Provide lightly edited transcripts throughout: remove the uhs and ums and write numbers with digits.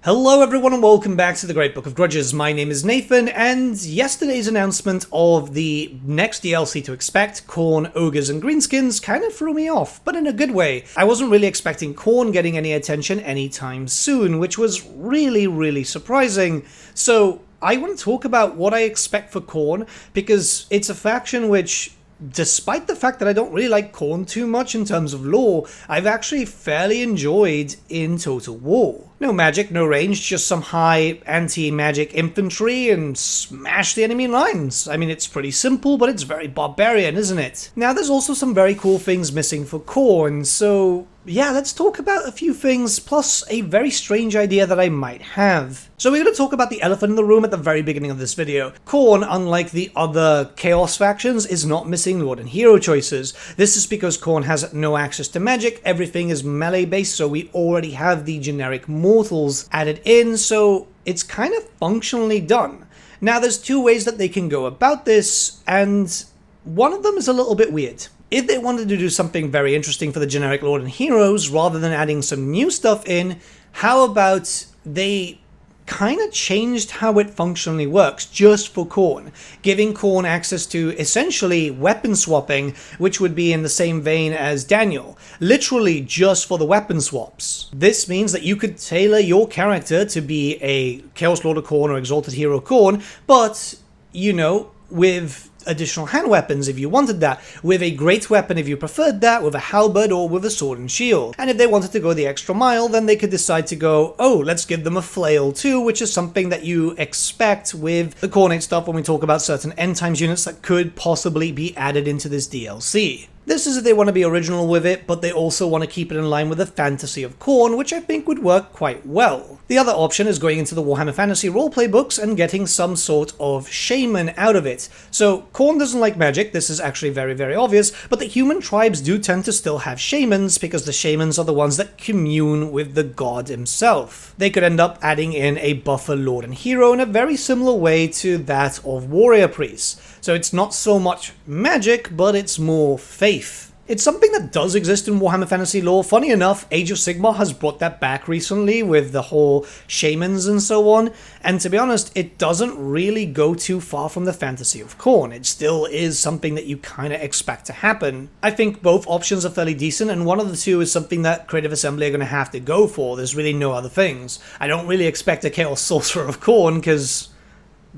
Hello everyone and welcome back to the Great Book of Grudges. My name is Nathan, and yesterday's announcement of the next DLC to expect, Khorne, Ogres and Greenskins, kind of threw me off, but in a good way. I wasn't really expecting Khorne getting any attention anytime soon, which was really surprising. So I want to talk about what I expect for Khorne, because it's a faction which, despite the fact that I don't really like Khorne too much in terms of lore, I've actually fairly enjoyed in Total War. No magic, no range, just some high anti-magic infantry and smash the enemy lines. I mean, it's pretty simple, but it's very barbarian, isn't it? Now, there's also some very cool things missing for Khorne, so yeah, let's talk about a few things, plus a very strange idea that I might have. So we're going to talk about the elephant in the room at the very beginning of this video. Khorne, unlike the other Chaos factions, is not missing Lord and Hero choices. This is because Khorne has no access to magic, everything is melee based, so we already have the generic mortals added in, so it's kind of functionally done. Now there's two ways that they can go about this, and one of them is a little bit weird. If they wanted to do something very interesting for the generic Lord and Heroes, rather than adding some new stuff in, how about they kind of changed how it functionally works just for Khorne, giving Khorne access to essentially weapon swapping, which would be in the same vein as Daniel, literally just for the weapon swaps. This means that you could tailor your character to be a Chaos Lord of Khorne or Exalted Hero Khorne, but, you know, with additional hand weapons if you wanted that, with a great weapon if you preferred that, with a halberd or with a sword and shield. And if they wanted to go the extra mile, then they could decide to go, oh, let's give them a flail too, which is something that you expect with the Khornate stuff when we talk about certain end times units that could possibly be added into this DLC. This is if they want to be original with it, but they also want to keep it in line with the fantasy of Khorne, which I think would work quite well. The other option is going into the Warhammer Fantasy roleplay books and getting some sort of shaman out of it. So Khorne doesn't like magic, this is actually very obvious, but the human tribes do tend to still have shamans, because the shamans are the ones that commune with the god himself. They could end up adding in a buffer Lord and Hero in a very similar way to that of warrior priests. So it's not so much magic, but it's more faith. It's something that does exist in Warhammer Fantasy lore. Funny enough, Age of Sigmar has brought that back recently with the whole shamans and so on, and to be honest, it doesn't really go too far from the fantasy of Khorne. It still is something that you kind of expect to happen. I think both options are fairly decent, and one of the two is something that Creative Assembly are going to have to go for. There's really no other things. I don't really expect a Chaos Sorcerer of Khorne, because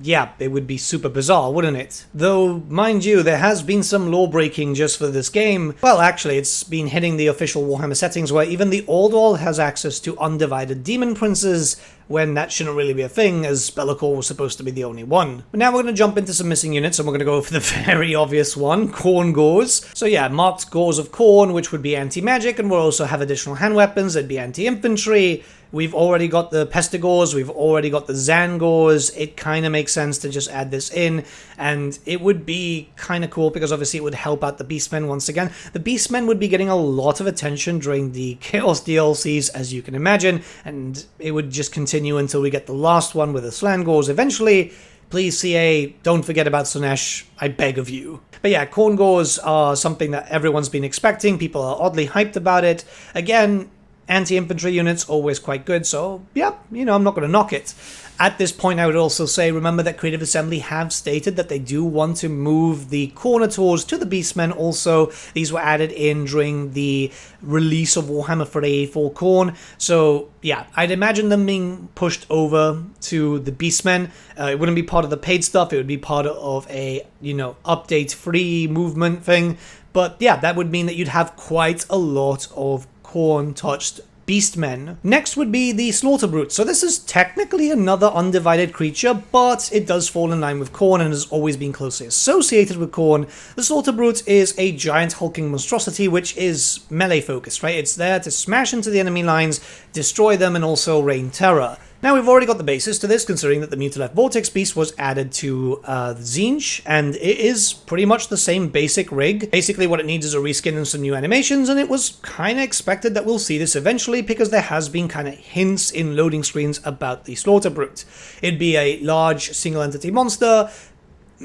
yeah, it would be super bizarre, wouldn't it? Though, mind you, there has been some lore breaking just for this game. Well, actually, it's been hitting the official Warhammer settings where even the Ordoll has access to undivided demon princes, when that shouldn't really be a thing, as Be'lakor was supposed to be the only one. But now we're going to jump into some missing units, and we're going to go for the very obvious one, Khorne Gores. So yeah, marked Gores of Khorne, which would be anti-magic, and we'll also have additional hand weapons, that'd be anti-infantry. We've already got the Pestigores, we've already got the Zangors. It kind of makes sense to just add this in, and it would be kind of cool because obviously it would help out the Beastmen once again. The Beastmen would be getting a lot of attention during the Chaos DLCs, as you can imagine, and it would just continue until we get the last one with the Slangors eventually. Please, CA, don't forget about Slaanesh, I beg of you. But yeah, Khorne Gores are something that everyone's been expecting, people are oddly hyped about it. Again, anti-infantry units, always quite good, so yeah, you know, I'm not going to knock it. At this point, I would also say, remember that Creative Assembly have stated that they do want to move the Khornators to the Beastmen also. These were added in during the release of Warhammer 40k Khorne, so yeah, I'd imagine them being pushed over to the Beastmen. It wouldn't be part of the paid stuff, it would be part of a, you know, update-free movement thing, but yeah, that would mean that you'd have quite a lot of Khorne-touched Beastmen. Next would be the Slaughterbrute. So this is technically another undivided creature, but it does fall in line with Khorne and has always been closely associated with Khorne. The Slaughterbrute is a giant hulking monstrosity which is melee focused, right? It's there to smash into the enemy lines, destroy them, and also rain terror. Now, we've already got the basis to this, considering that the Mutilef Vortex Beast was added to Tzeentch, and it is pretty much the same basic rig. Basically, what it needs is a reskin and some new animations, and it was kind of expected that we'll see this eventually, because there has been kind of hints in loading screens about the Slaughterbrute. It'd be a large single-entity monster.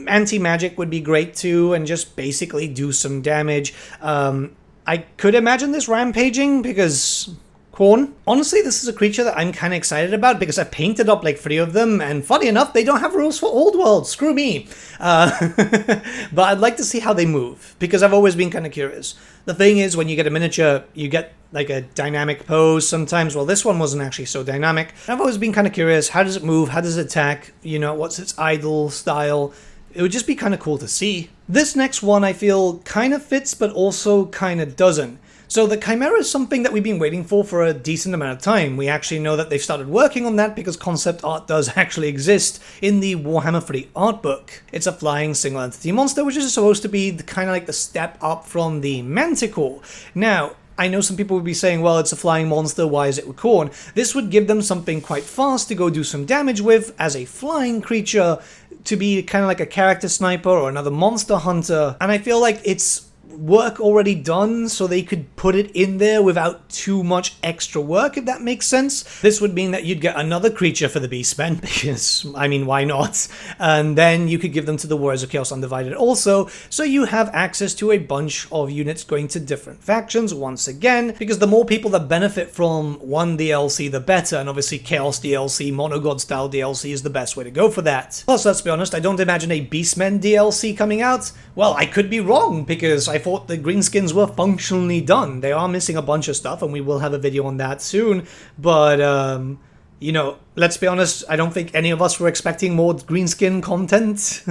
Anti-magic would be great too, and just basically do some damage. I could imagine this rampaging, because Khorne. Honestly, this is a creature that I'm kind of excited about because I painted up like 3 of them, and funny enough, they don't have rules for Old World. Screw me. But I'd like to see how they move because I've always been kind of curious. The thing is, when you get a miniature, you get like a dynamic pose sometimes. Well, this one wasn't actually so dynamic. I've always been kind of curious. How does it move? How does it attack? You know, what's its idle style? It would just be kind of cool to see. This next one I feel kind of fits, but also kind of doesn't. So the Chimera is something that we've been waiting for a decent amount of time. We actually know that they've started working on that because concept art does actually exist in the Warhammer 3 art book. It's a flying single entity monster, which is supposed to be kind of like the step up from the Manticore. Now, I know some people would be saying, well, it's a flying monster, why is it with Khorne? This would give them something quite fast to go do some damage with as a flying creature, to be kind of like a character sniper or another monster hunter, and I feel like it's work already done, so they could put it in there without too much extra work, if that makes sense. This would mean that you'd get another creature for the Beastmen, because, I mean, why not? And then you could give them to the Warriors of Chaos Undivided also, so you have access to a bunch of units going to different factions once again, because the more people that benefit from one DLC, the better, and obviously Chaos DLC, Monogod style DLC is the best way to go for that. Plus, let's be honest, I don't imagine a Beastmen DLC coming out. Well, I could be wrong, because I thought the greenskins were functionally done. They are missing a bunch of stuff, and we will have a video on that soon, but you know, let's be honest, I don't think any of us were expecting more greenskin content.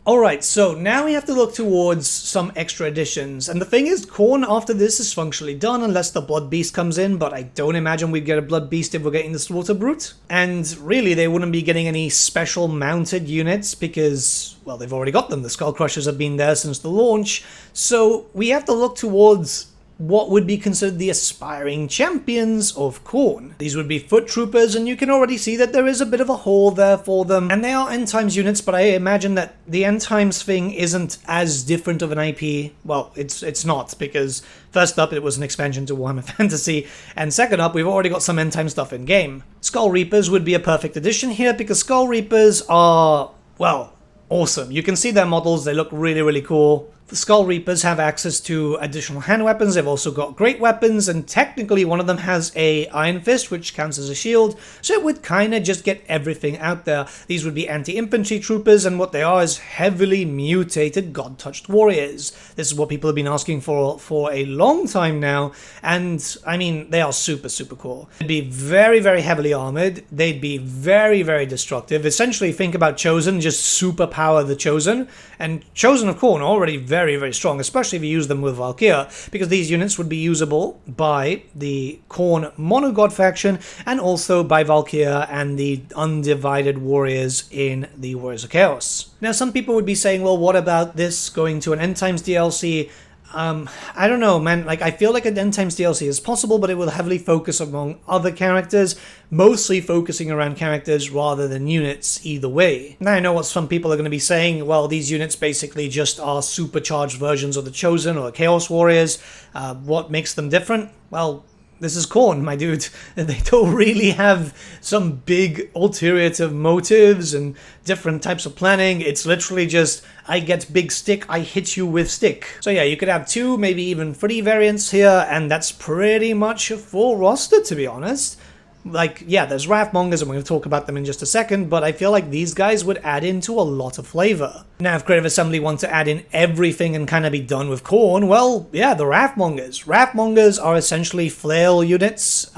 Alright, so now we have to look towards some extra additions, and the thing is, Khorne after this is functionally done unless the Blood Beast comes in, but I don't imagine we'd get a Blood Beast if we're getting the Slaughterbrute. And really, they wouldn't be getting any special mounted units because, well, they've already got them. The Skull Crushers have been there since the launch, so we have to look towards what would be considered the aspiring champions of Khorne. These would be foot troopers, and you can already see that there is a bit of a hole there for them. And they are end times units, but I imagine that the end times thing isn't as different of an IP. Well, it's not, because first up, it was an expansion to Warhammer Fantasy, and second up, we've already got some end time stuff in game. Skull Reapers would be a perfect addition here, because Skull Reapers are, well, awesome. You can see their models, they look really, really cool. The Skull Reapers have access to additional hand weapons, they've also got great weapons, and technically one of them has a Iron Fist, which counts as a shield, so it would kind of just get everything out there. These would be anti-infantry troopers, and what they are is heavily mutated God-touched warriors. This is what people have been asking for a long time now, and I mean, they are super, super cool. They'd be very, very heavily armored, they'd be very, very destructive. Essentially, think about Chosen, just superpower the Chosen, and Chosen of Khorne are already very, very strong, especially if you use them with Valkyria, because these units would be usable by the Khorne Monogod faction and also by Valkyria and the Undivided Warriors in the Warriors of Chaos. Now, some people would be saying, well, what about this going to an End Times DLC? I don't know, man. Like, I feel like an End Times DLC is possible, but it will heavily focus among other characters, mostly focusing around characters rather than units either way. Now, I know what some people are going to be saying. Well, these units basically just are supercharged versions of the Chosen or the Chaos Warriors. What makes them different? Well, this is Khorne, my dude. They don't really have some big ulterior motives and different types of planning. It's literally just, I get big stick, I hit you with stick. So yeah, you could have 2, maybe even 3 variants here, and that's pretty much a full roster, to be honest. Like, yeah, there's Wrathmongers, and we're going to talk about them in just a second, but I feel like these guys would add into a lot of flavor. Now, if Creative Assembly want to add in everything and kind of be done with Khorne, well, yeah, the Wrathmongers. Wrathmongers are essentially flail units,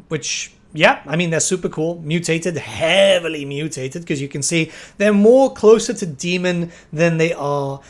which, yeah, I mean, they're super cool. Mutated, heavily mutated, because you can see they're more closer to demon than they are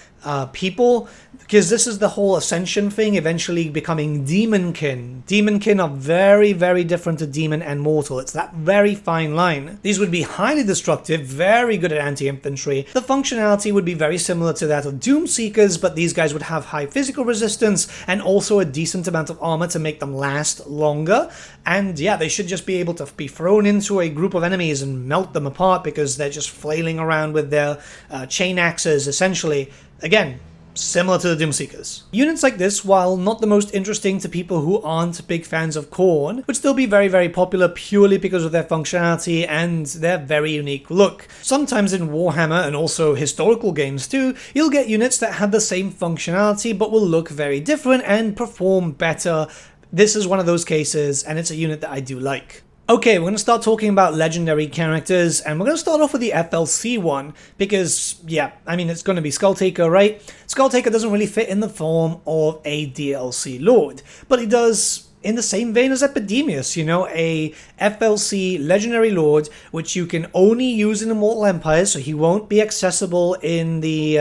people, because this is the whole ascension thing, eventually becoming demonkin. Demonkin are very, very different to demon and mortal. It's that very fine line. These would be highly destructive, very good at anti-infantry. The functionality would be very similar to that of Doomseekers, but these guys would have high physical resistance and also a decent amount of armor to make them last longer. And yeah, they should just be able to be thrown into a group of enemies and melt them apart because they're just flailing around with their chain axes, essentially. Again, similar to the Doomseekers. Units like this, while not the most interesting to people who aren't big fans of Khorne, would still be very, very popular purely because of their functionality and their very unique look. Sometimes in Warhammer, and also historical games too, you'll get units that have the same functionality but will look very different and perform better this is one of those cases, and it's a unit that I do like. Okay, we're going to start talking about legendary characters, and we're going to start off with the FLC one, because, yeah, I mean, it's going to be Skulltaker, right? Skulltaker doesn't really fit in the form of a DLC Lord, but he does in the same vein as Epidemius, you know, a FLC legendary Lord, which you can only use in Immortal Empires, so he won't be accessible in the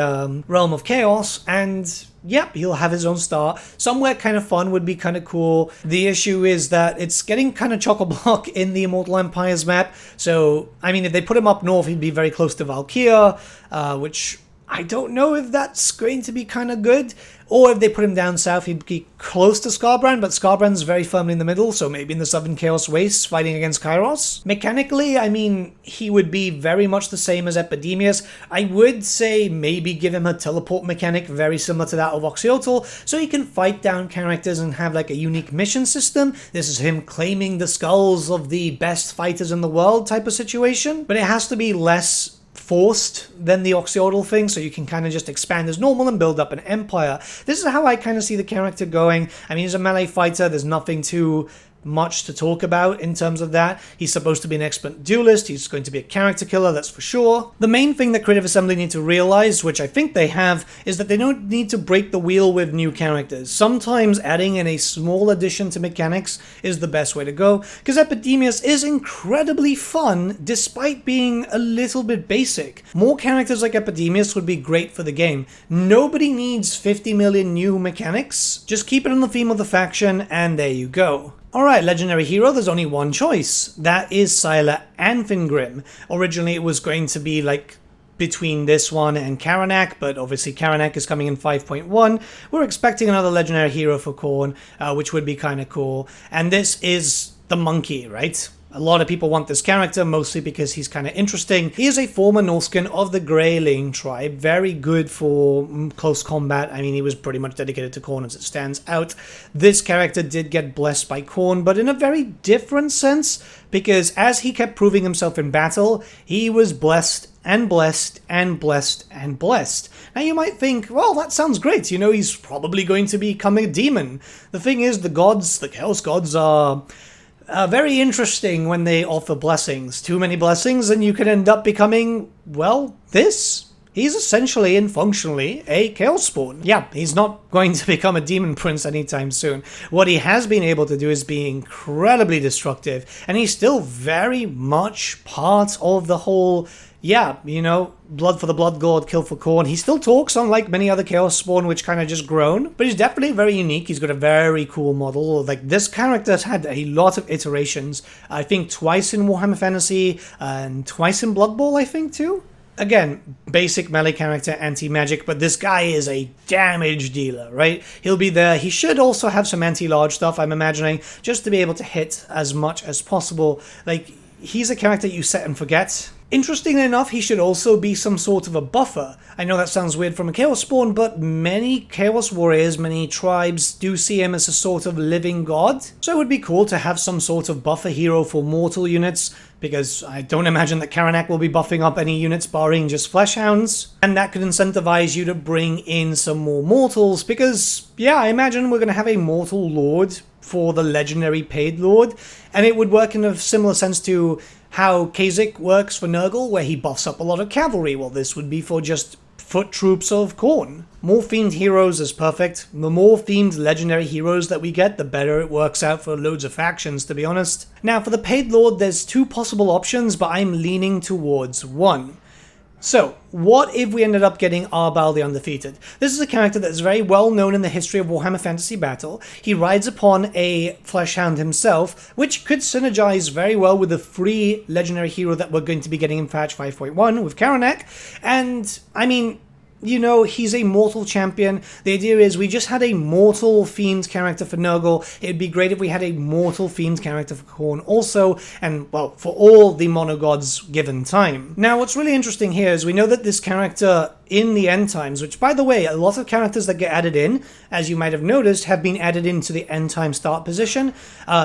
Realm of Chaos, and yep, he'll have his own star. Somewhere kind of fun would be kind of cool. The issue is that it's getting kind of chock-a-block in the Immortal Empires map. So, I mean, if they put him up north, he'd be very close to Valkyria, which I don't know if that's going to be kind of good. Or if they put him down south, he'd be close to Skarbrand, but Skarbrand's very firmly in the middle, so maybe in the Southern Chaos Wastes fighting against Kairos. Mechanically, I mean, he would be very much the same as Epidemius. I would say maybe give him a teleport mechanic very similar to that of Oxyotl, so he can fight down characters and have like a unique mission system. This is him claiming the skulls of the best fighters in the world type of situation, but it has to be less forced than the Oxyotl thing, so you can kind of just expand as normal and build up an empire. This is how I kind of see the character going. I mean, he's a melee fighter, there's nothing too much to talk about in terms of that. He's supposed to be an expert duelist, he's going to be a character killer, that's for sure. The main thing that Creative Assembly need to realize, which I think they have, is that they don't need to break the wheel with new characters. Sometimes adding in a small addition to mechanics is the best way to go, because Epidemius is incredibly fun despite being a little bit basic. More characters like Epidemius would be great for the game. Nobody needs 50 million new mechanics, just keep it on the theme of the faction and there you go. Alright, legendary hero, there's only one choice. That is Sylar Anfingrim. Originally it was going to be like between this one and Karanak, but obviously Karanak is coming in 5.1. We're expecting another legendary hero for Khorne, which would be kind of cool. And this is the monkey, right? A lot of people want this character, mostly because he's kind of interesting. He is a former Norscan of the Greyling tribe, very good for close combat. I mean, he was pretty much dedicated to Khorne as it stands out. This character did get blessed by Khorne, but in a very different sense, because as he kept proving himself in battle, he was blessed and blessed and blessed and blessed. Now you might think, well, that sounds great, you know, he's probably going to become a demon. The thing is, the gods, the Chaos gods are very interesting when they offer blessings. Too many blessings and you could end up becoming, well, this. He's essentially and functionally a Chaos Spawn. Yeah, he's not going to become a Demon Prince anytime soon. What he has been able to do is be incredibly destructive, and he's still very much part of the whole, yeah, you know, blood for the blood god, kill for Khorne. He still talks, unlike many other Chaos Spawn, which kind of just grown, but he's definitely very unique. He's got a very cool model. Like, this character's had a lot of iterations. I think twice in Warhammer Fantasy, and twice in Blood Bowl, I think, too. Again, basic melee character, anti-magic, but this guy is a damage dealer, right? He'll be there. He should also have some anti-large stuff, I'm imagining, just to be able to hit as much as possible. Like, he's a character you set and forget. Interestingly enough, he should also be some sort of a buffer. I know that sounds weird from a Chaos Spawn, but many Chaos Warriors, many tribes do see him as a sort of living god. So it would be cool to have some sort of buffer hero for mortal units, because I don't imagine that Karanak will be buffing up any units barring just Fleshhounds. And that could incentivize you to bring in some more mortals, because, yeah, I imagine we're going to have a mortal lord for the legendary paid lord, and it would work in a similar sense to how Kha'Zix works for Nurgle, where he buffs up a lot of cavalry. Well, this would be for just foot troops of Khorne. More themed heroes is perfect. The more themed legendary heroes that we get, the better it works out for loads of factions, to be honest. Now, for the paid lord, there's two possible options, but I'm leaning towards one. So, what if we ended up getting Arbaal the Undefeated? This is a character that is very well known in the history of Warhammer Fantasy Battle. He rides upon a Fleshhound himself, which could synergize very well with the free legendary hero that we're going to be getting in patch 5.1 with Karanak. And, I mean, you know, he's a mortal champion. The idea is we just had a mortal themed character for Nurgle. It'd be great if we had a mortal themed character for Khorne also, and, well, for all the monogods given time. Now, what's really interesting here is we know that this character in the end times, which, by the way, a lot of characters that get added in, as you might have noticed, have been added into the end time start position.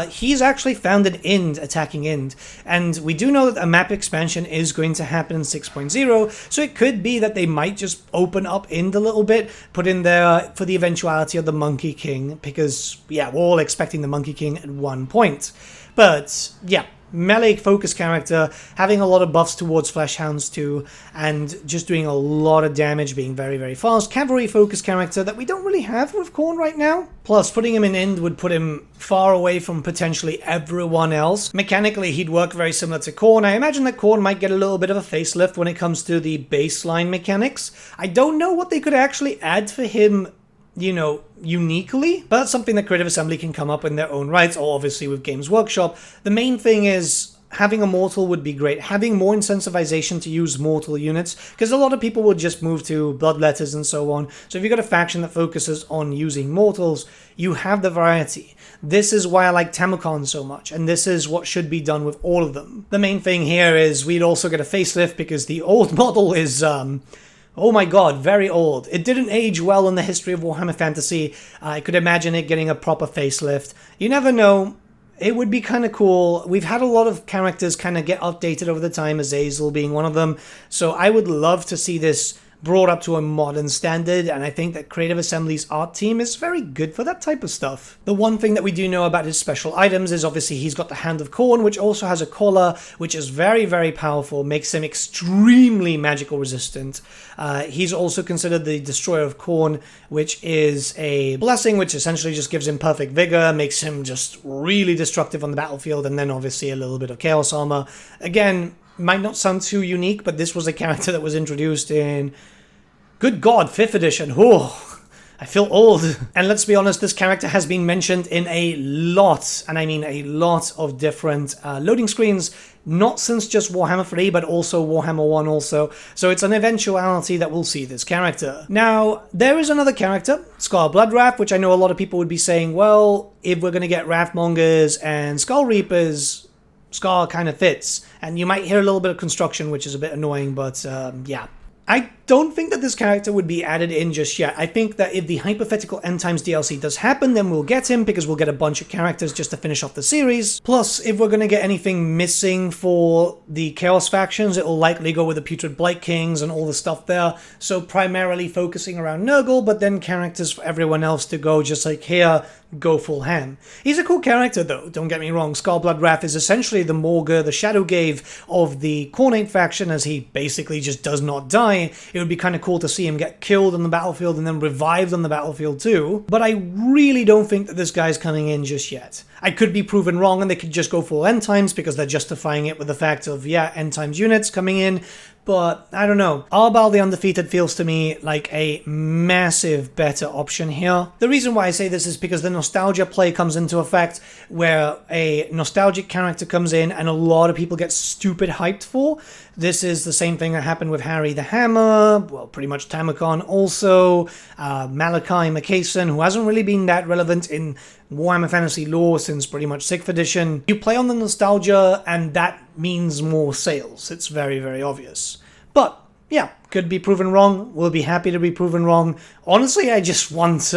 He's actually found an Ind attacking Ind, and we do know that a map expansion is going to happen in 6.0, so it could be that they might just open open up Ind a little bit, put in there for the eventuality of the Monkey King, because, yeah, we're all expecting the Monkey King at one point. But, yeah, melee focus character, having a lot of buffs towards flesh hounds too, and just doing a lot of damage, being very, very fast. Cavalry focus character that we don't really have with Khorne right now. Plus, putting him in Ind would put him far away from potentially everyone else. Mechanically, he'd work very similar to Khorne. I imagine that Khorne might get a little bit of a facelift when it comes to the baseline mechanics. I don't know what they could actually add for him, you know, uniquely, but that's something that Creative Assembly can come up in their own rights, or obviously with Games Workshop. The main thing is having a mortal would be great. Having more incentivization to use mortal units, because a lot of people will just move to bloodletters and so on. So if you've got a faction that focuses on using mortals, you have the variety. This is why I like Tamukon so much, and this is what should be done with all of them. The main thing here is we'd also get a facelift, because the old model is oh my god, very old. It didn't age well in the history of Warhammer Fantasy. I could imagine it getting a proper facelift. You never know. It would be kind of cool. We've had a lot of characters kind of get updated over the time, Azazel being one of them. So I would love to see this brought up to a modern standard, and I think that Creative Assembly's art team is very good for that type of stuff. The one thing that we do know about his special items is obviously he's got the Hand of Khorne, which also has a collar, which is very, very powerful, makes him extremely magical resistant. He's also considered the Destroyer of Khorne, which is a blessing, which essentially just gives him perfect vigor, makes him just really destructive on the battlefield, and then obviously a little bit of chaos armor. Again, might not sound too unique, but this was a character that was introduced in, good god, 5th edition. Oh, I feel old. And let's be honest, this character has been mentioned in a lot, and I mean a lot of different loading screens, not since just Warhammer 3, but also Warhammer 1 also. So it's an eventuality that we'll see this character. Now, there is another character, Scar Bloodwrath, which I know a lot of people would be saying, well, if we're going to get Wrathmongers and Skull Reapers, Scar kind of fits, and you might hear a little bit of construction, which is a bit annoying, but yeah. I don't think that this character would be added in just yet. I think that if the hypothetical End Times DLC does happen, then we'll get him, because we'll get a bunch of characters just to finish off the series. Plus, if we're going to get anything missing for the Chaos factions, it'll likely go with the Putrid Blight Kings and all the stuff there. So primarily focusing around Nurgle, but then characters for everyone else to go just like here, go full ham. He's a cool character though, don't get me wrong. Skarblood Wrath is essentially the Morgur, the Shadowgave of the Khornate faction, as he basically just does not die. It would be kind of cool to see him get killed on the battlefield and then revived on the battlefield too. But I really don't think that this guy's coming in just yet. I could be proven wrong and they could just go full End Times because they're justifying it with the fact of, yeah, End Times units coming in. But I don't know. Arbaal the Undefeated feels to me like a massive better option here. The reason why I say this is because the nostalgia play comes into effect, where a nostalgic character comes in and a lot of people get stupid hyped for. This is the same thing that happened with Harry the Hammer, well, pretty much Tamukon also, Malachi McCason, who hasn't really been that relevant in Warhammer Fantasy lore since pretty much 6th edition. You play on the nostalgia and that means more sales. It's very, very obvious. But yeah, could be proven wrong. We'll be happy to be proven wrong. Honestly, I just want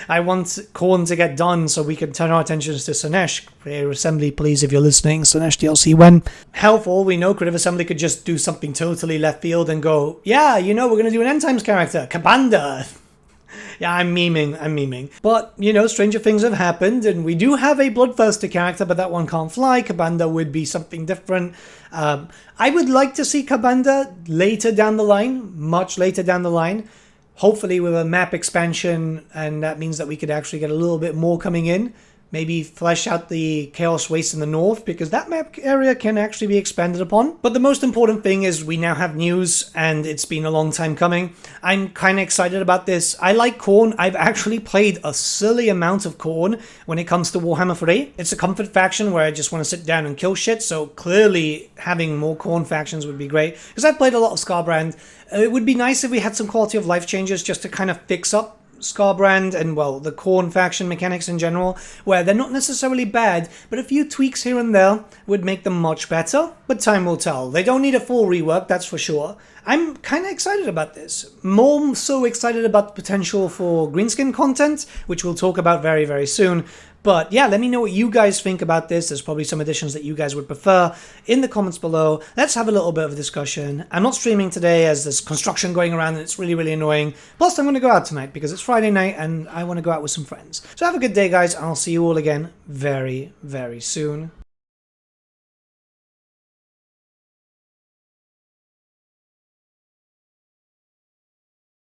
I want Khorne to get done so we can turn our attentions to Slaanesh. Creative Assembly, please, if you're listening, Slaanesh DLC when? Hell, for all we know, Creative Assembly could just do something totally left field and go, yeah, you know, we're going to do an End Times character, Kabanda. Yeah, I'm memeing. But, you know, stranger things have happened, and we do have a Bloodthirster character, but that one can't fly. Kabanda would be something different. I would like to see Kabanda later down the line, much later down the line. Hopefully with a map expansion, and that means that we could actually get a little bit more coming in. Maybe flesh out the Chaos Waste in the north, because that map area can actually be expanded upon. But the most important thing is we now have news, and it's been a long time coming. I'm kind of excited about this. I like Khorne. I've actually played a silly amount of Khorne when it comes to Warhammer 3. It's a comfort faction where I just want to sit down and kill shit, so clearly having more Khorne factions would be great. Because I've played a lot of Scarbrand. It would be nice if we had some quality of life changes just to kind of fix up Scarbrand and, well, the Khorne faction mechanics in general, where they're not necessarily bad, but a few tweaks here and there would make them much better, but time will tell. They don't need a full rework, that's for sure. I'm kind of excited about this. More so excited about the potential for greenskin content, which we'll talk about very, very soon. But yeah, let me know what you guys think about this. There's probably some additions that you guys would prefer in the comments below. Let's have a little bit of a discussion. I'm not streaming today as there's construction going around and it's really, really annoying. Plus, I'm going to go out tonight because it's Friday night and I want to go out with some friends. So have a good day, guys, and I'll see you all again very, very soon.